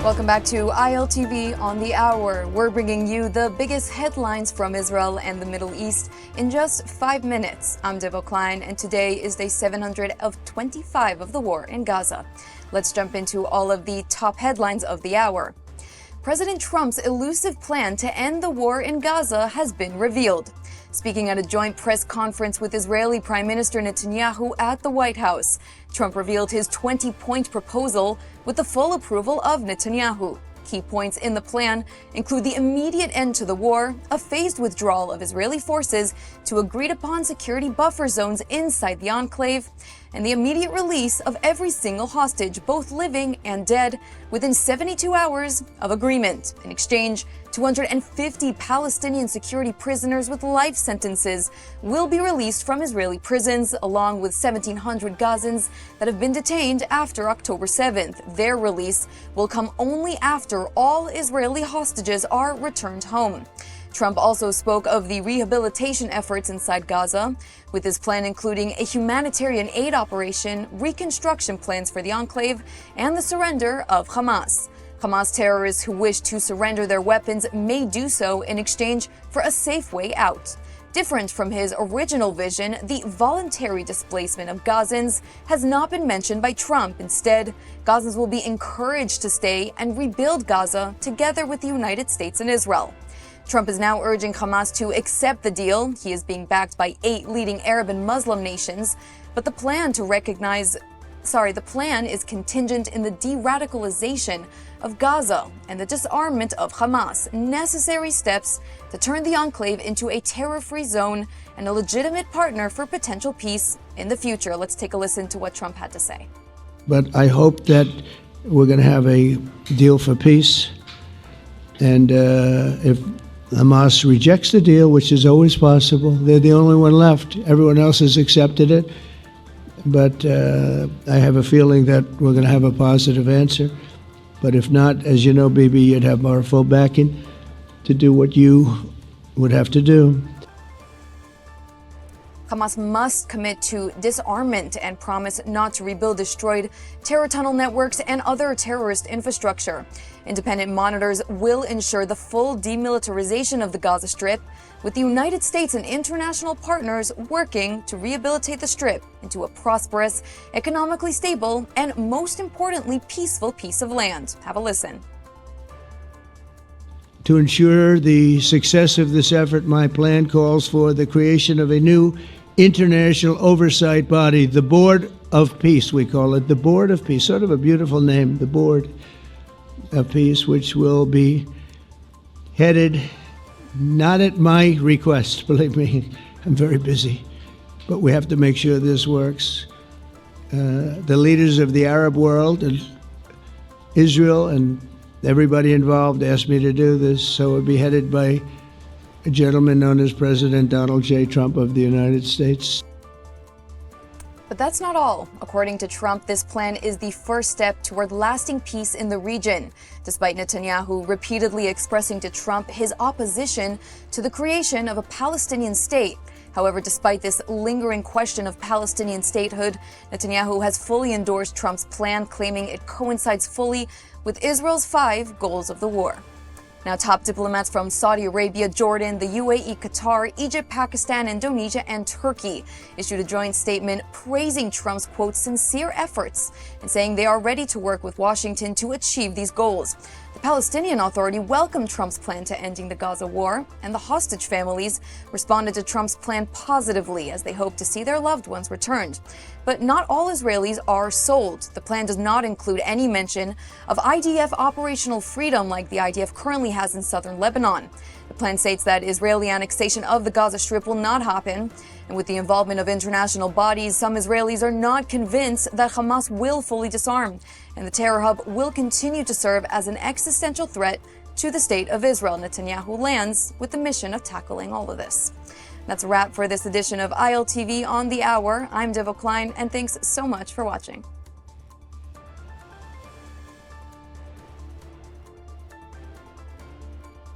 Welcome back to ILTV on the Hour. We're bringing you the biggest headlines from Israel and the Middle East in just 5 minutes. I'm Devo Klein, and today is day 725 of the war in Gaza. Let's jump into all of the top headlines of the hour. President Trump's elusive plan to end the war in Gaza has been revealed. Speaking at a joint press conference with Israeli Prime Minister Netanyahu at the White House, Trump revealed his 20-point proposal with the full approval of Netanyahu. Key points in the plan include the immediate end to the war, a phased withdrawal of Israeli forces to agreed-upon security buffer zones inside the enclave, and the immediate release of every single hostage, both living and dead, within 72 hours of agreement. In exchange, 250 Palestinian security prisoners with life sentences will be released from Israeli prisons, along with 1,700 Gazans that have been detained after October 7th. Their release will come only after all Israeli hostages are returned home. Trump also spoke of the rehabilitation efforts inside Gaza, with his plan including a humanitarian aid operation, reconstruction plans for the enclave, and the surrender of Hamas. Hamas terrorists who wish to surrender their weapons may do so in exchange for a safe way out. Different from his original vision, the voluntary displacement of Gazans has not been mentioned by Trump. Instead, Gazans will be encouraged to stay and rebuild Gaza together with the United States and Israel. Trump is now urging Hamas to accept the deal. He is being backed by 8 leading Arab and Muslim nations, but the plan is contingent in the de-radicalization of Gaza and the disarmament of Hamas, necessary steps to turn the enclave into a terror-free zone and a legitimate partner for potential peace in the future. Let's take a listen to what Trump had to say. But I hope that we're going to have a deal for peace. And if Hamas rejects the deal, which is always possible, they're the only one left. Everyone else has accepted it. But I have a feeling that we're going to have a positive answer. But if not, as you know, Bibi, you'd have our full backing to do what you would have to do. Hamas must commit to disarmament and promise not to rebuild destroyed terror tunnel networks and other terrorist infrastructure. Independent monitors will ensure the full demilitarization of the Gaza Strip, with the United States and international partners working to rehabilitate the Strip into a prosperous, economically stable, and most importantly, peaceful piece of land. Have a listen. To ensure the success of this effort, my plan calls for the creation of a new international oversight body, the Board of Peace, we call it, the Board of Peace, sort of a beautiful name, the Board of Peace, which will be headed, not at my request, believe me, I'm very busy, but we have to make sure this works. The leaders of the Arab world and Israel and everybody involved asked me to do this, so it would be headed by a gentleman known as President Donald J. Trump of the United States. But that's not all. According to Trump, this plan is the first step toward lasting peace in the region, despite Netanyahu repeatedly expressing to Trump his opposition to the creation of a Palestinian state. However, despite this lingering question of Palestinian statehood, Netanyahu has fully endorsed Trump's plan, claiming it coincides fully with Israel's 5 goals of the war. Now, top diplomats from Saudi Arabia, Jordan, the UAE, Qatar, Egypt, Pakistan, Indonesia, and Turkey issued a joint statement praising Trump's, quote, sincere efforts and saying they are ready to work with Washington to achieve these goals. The Palestinian Authority welcomed Trump's plan to ending the Gaza war, and the hostage families responded to Trump's plan positively as they hope to see their loved ones returned. But not all Israelis are sold. The plan does not include any mention of IDF operational freedom like the IDF currently has in southern Lebanon. The plan states that Israeli annexation of the Gaza Strip will not happen, and with the involvement of international bodies, some Israelis are not convinced that Hamas will fully disarm, and the terror hub will continue to serve as an existential threat to the state of Israel. Netanyahu lands with the mission of tackling all of this. That's a wrap for this edition of ILTV on the Hour. I'm Devo Klein, and thanks so much for watching.